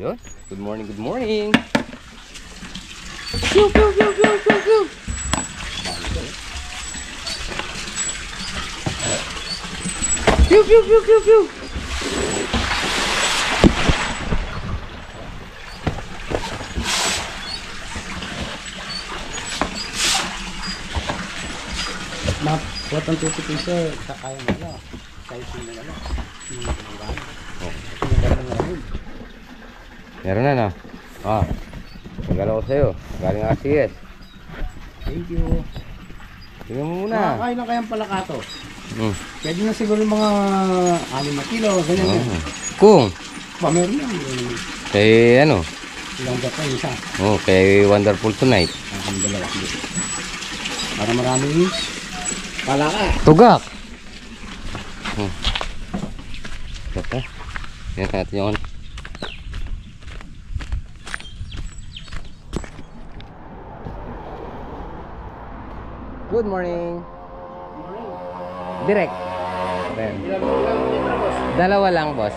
Yun. Good morning, good morning. Pew, pew, pew, pew, pew, pew. Pew, pew, pew, pew, pew. Buat ang tutupin siya, kaya mo na. Kaya siya na lang. Meron na, no? Ah. Tagala ko sa'yo. Galing RCS. Thank you. Tingnan mo muna. Makakain na kayang palakato. Pwede na siguro mga 6 na kilo. Ganyan. Kung? Meron yan. Kay ano? Ilang dapat yung isa. Kay Wonderful Tonight. Ang dalawa. Para maraming palaka. Tugak! Saka. Yan natin yung Good morning. Direct. Dalawa lang, boss.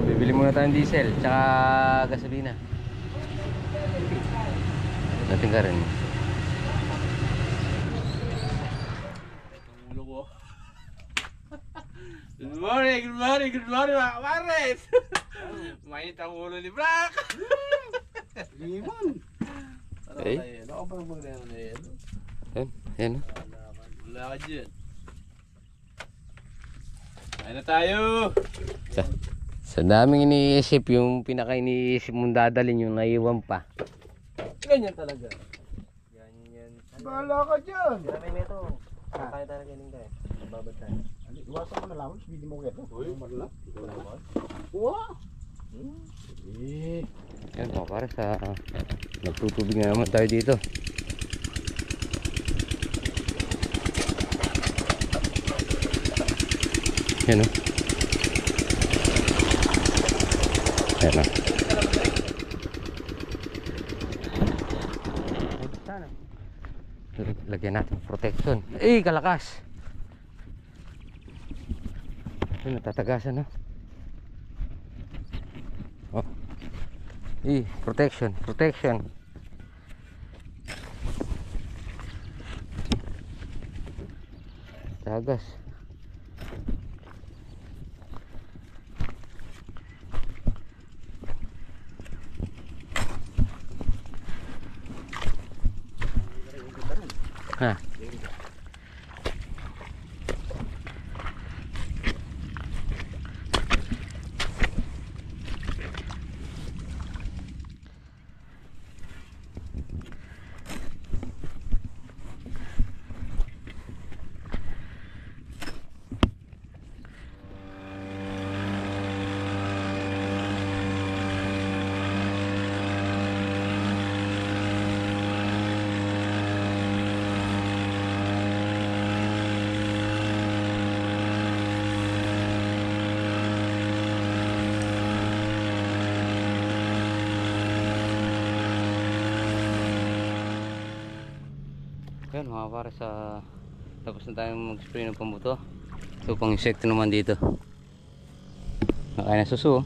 Bibili muna tayong diesel tsaka gasolina. Natin ka rin. Good morning, good morning, good morning mga kamares. Mainit ang ulo ni Brock. Liman. Eh? Ako pa nang pagdano na yan. Yan. Wala ka dyan. Kain na tayo. Sa daming iniisip, yung pinaka-iniisip mong dadalhin yung naiwan pa. Ganyan talaga. Ganyan. Bahala ka dyan. Kami nito. Kaya tayo ganyan tayo. Babad tayo. Iwasan mo na lang. Hindi mo kaya ito. Uy, marla. Ikaw na ba? Wow. Yan po, para sa nagtutubig na naman tayo dito. Yan o. Yan o. Lagyan natin protection. Eh, kalakas. Ay, natatagasan, no? Oh. Protection, protection. Tagas. Ha. Yan mga para sa tapos na tayong mag-spray ng pambuto. So pang insekto naman dito. Nakain na suso.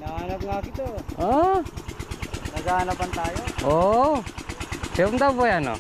Hinahanap nga kita. Ah, Naghahanapan tayo. oh. Siyom daw po yan, no?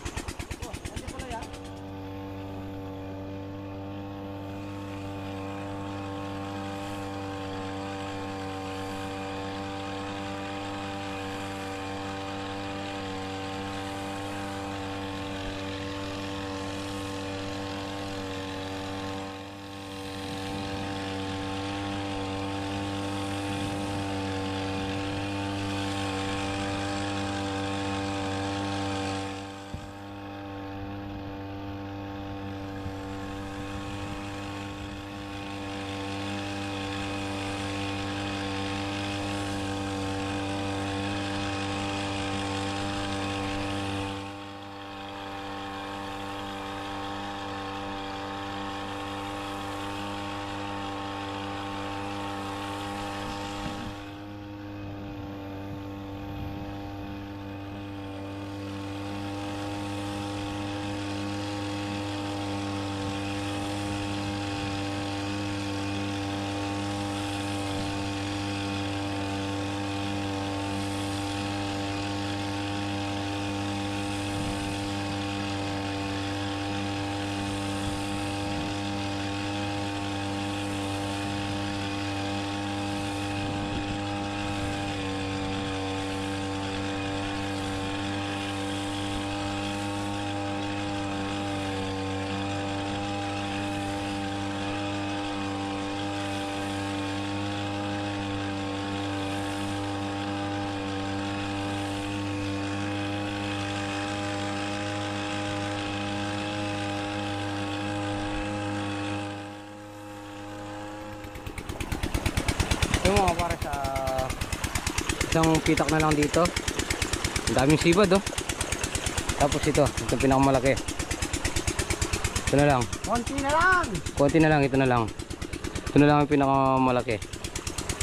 Isang pitak na lang dito. Ang daming sibad oh. Tapos ito pinakamalaki. Ito na lang. Konti na lang. Konti na lang, ito na lang. Ito na lang ang pinakamalaki.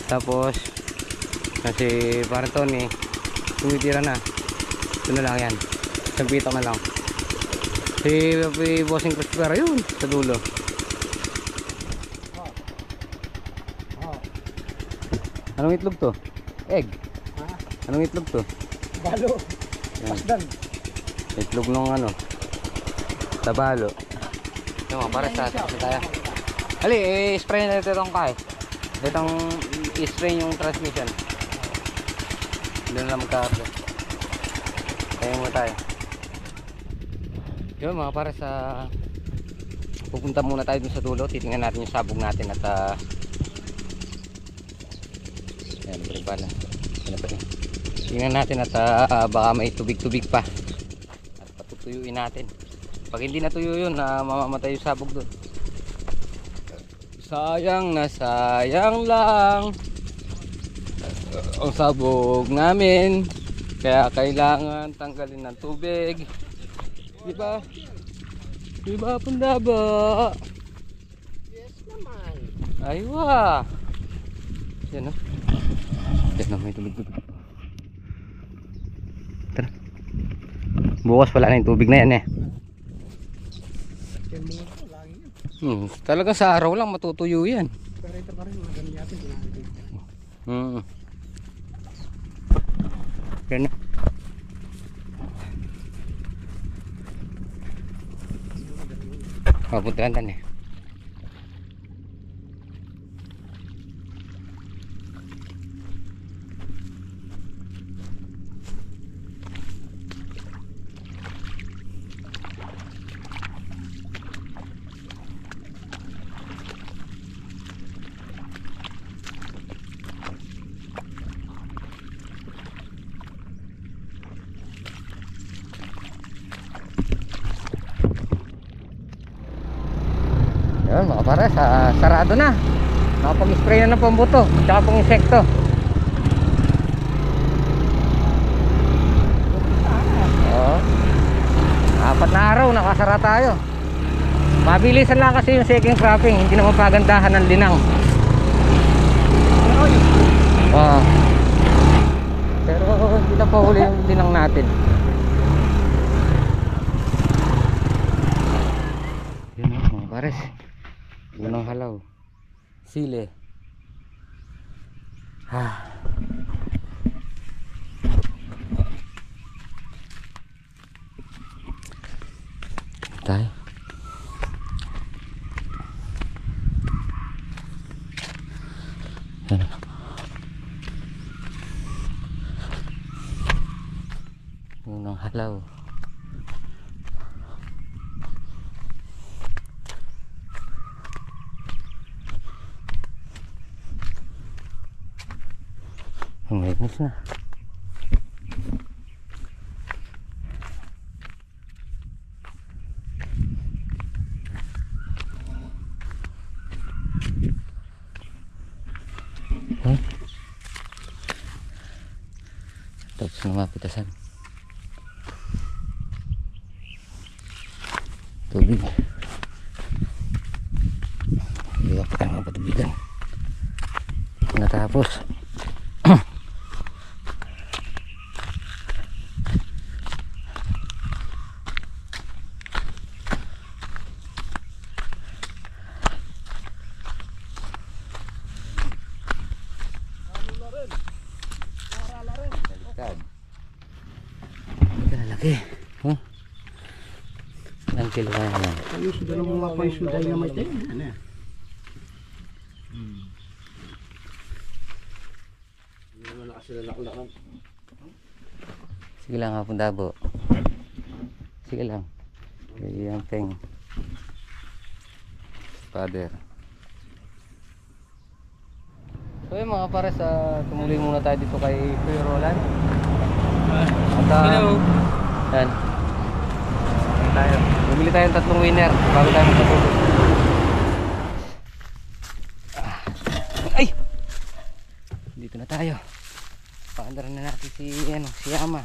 Tapos kasi parang Tony tumitira na. Ito na lang yan. Isang pitak na lang. Si Bossing Christopher yun sa dulo. Anong itlog to? Egg. Ha? Anong itlog to? Balo. Yan. Pasdan. Itlog ng ano? Tabalo. Yung mga para sa tayo. Ali, i-spray na ito itong kay. Itong i-spray yung transmission. Doon na lang magkakarga. Kaya mo tayo. Yun mga para sa pupunta muna tayo dun sa dulo. Titingnan natin yung sabog natin at ayan, balik pala. Tingnan natin at baka may tubig-tubig pa. At patutuyuin natin. Pag hindi natuyo yun, mamamatay yung sabog doon. Sayang na sayang lang ang sabog namin. Kaya kailangan tanggalin ng tubig. Diba? Diba Pandaba? Yes naman. Aywa. Yan o. Yan o, may tubig-tubig. Tara. Bukas wala na yung tubig na yan eh. Talaga sa araw lang matutuyo yan. Pero ito pa rin, maganda natin. Yan na. Puntahan tan eh. Yun mga pares, sarado na. Nakapag-spray na ng pambuto tsaka pang insekto. Oo. 4 na araw nakasara tayo. Mabilisan lang kasi yung second cropping. Hindi naman pagandahan ng linang. Oo. Pero hindi na pa huli yung linang natin. Yun mga pares, unang halaw, sile. Tayo. Yan. Unang halaw. Ang lignis na. Tapos na mapitasan. Tubig. Hindi ako tayo mapatubigan. Natapos. Laki. Ilang kilo kaya yan? Kami sudah ng mga paisuday na may tayo. Ano yan? Hindi naman nakasilalaklakan. Sige lang hapon dabo. Sige lang. Yung peng. Father. So yun mga pares, tumuloy muna tayo dito kay Kuya Roland. At Hello. yan. Tayo. Bumili tayong 3 winner bago tayo magpatulog. Ay! Dito na tayo. paandar na natin si Yama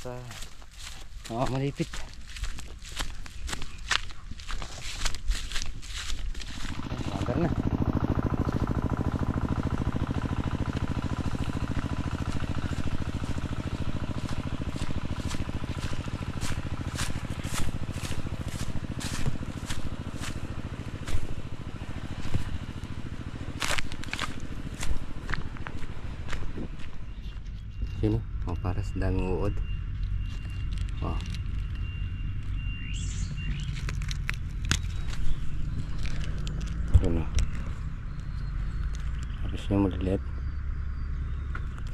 sa malipit. Paandar na. Sino? Para sa daming uod. Oh. Yun o. Tapos nyo maliliit.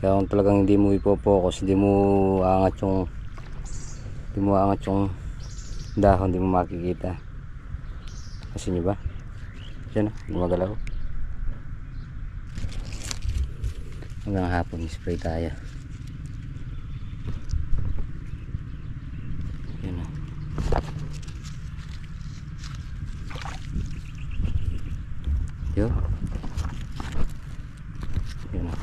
Kaya kung talagang hindi mo ipopokus, hindi mo angat yung dahon, hindi mo makikita. Kasi nyo ba? Yan o, gumagalaw. Hanggang hapon spray tayo. Yan o. Yo. Yan o.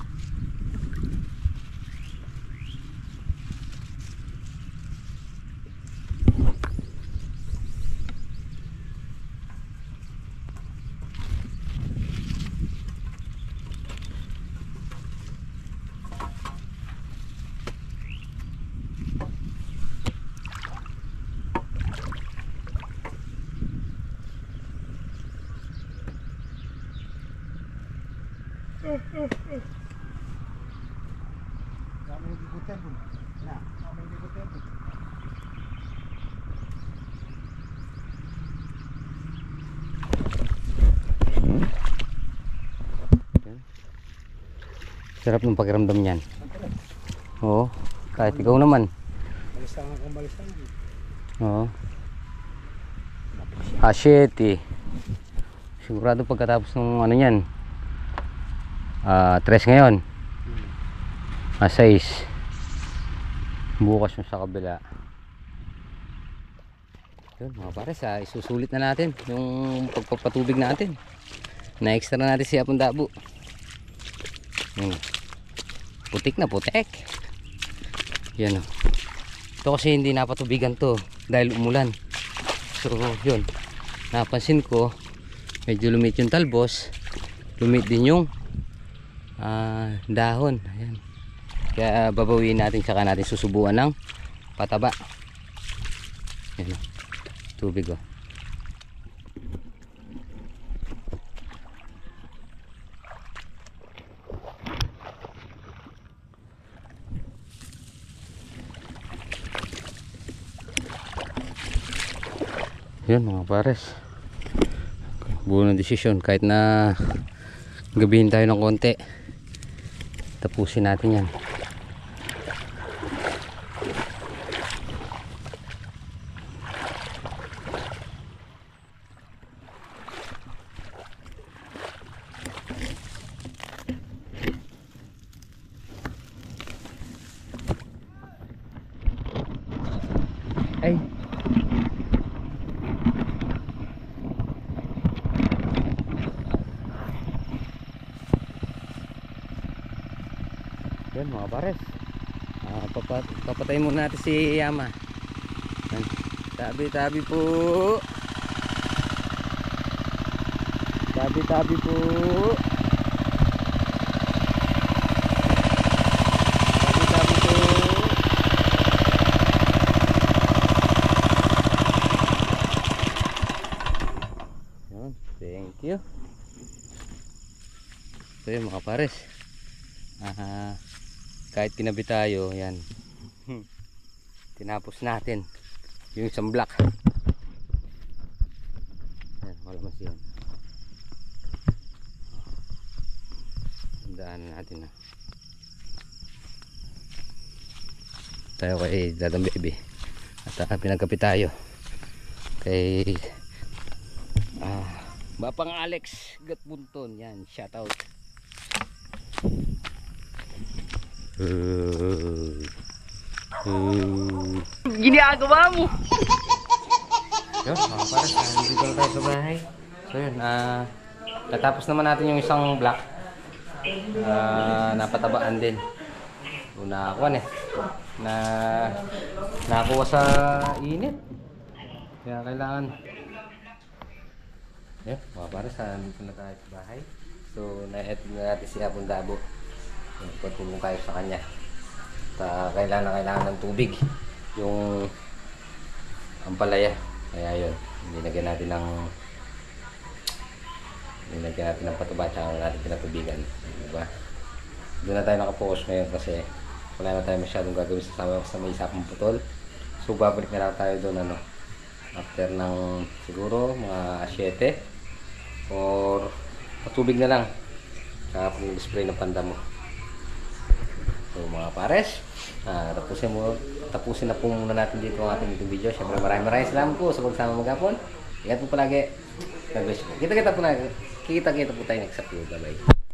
Sarap ng pakiramdam niyan. Oo, kahit ikaw naman. Balistangan. Oo. Asyete. Sigurado pagkatapos ng ano yan. 3 ngayon. 6. Bukas mo sa kabila. Yun mga pares, isusulit na natin yung pagpapatubig natin. Na-extra natin si Apondabo. Putik na putik. Yan o. Ito kasi hindi napatubigan to dahil umulan. So yun, napansin ko medyo lumit yung talbos, lumit din yung dahon. Ayan. Kaya babawiin natin, saka natin susubuan ng pataba. Yan o, tubig o. Yun mga pares, buo ng desisyon. Kahit na gabihin tayo ng konti, tapusin natin yan. Ay, yan mga pares, papatayin muna natin si Yama. Tabi po, tabi po, tabi po. Yan, thank you. So yun mga pares, kahit tinabi tayo, yan, tinapos natin yung isang block. Yan, wala mas yan. Tandaan natin na tayo kay Dadang Baby at pinagkapit tayo kay Bapang Alex Gatbunton. Yan, shoutout. Ginagawa mo. Yun, mga pares, dito na tayo sa bahay. So yun, natapos naman natin yung isang block. napatabaan din. Nakakuha na nakuha sa init. Kaya kailangan mga pares, nandito na tayo sa bahay. So na-et na natin si Apong Dabo. Pagtulong tayo sa kanya. Kailangan ng tubig yung ampalaya. Kaya yun, nilagyan natin ng pataba at ang ating pinatubigan, diba? Doon na tayo nakapokus ngayon kasi wala na tayo masyadong gagawin sa may isapang putol. So babalik na lang tayo doon after ng siguro mga 7 or patubig na lang saka pag-spray ng pandamo. So mga pares, tapusin na po muna natin dito ang ating video. Siyempre maraming salamat po sa pagsama maghapon. Ingat po palagi. Kita po tayo next upload. Bye bye.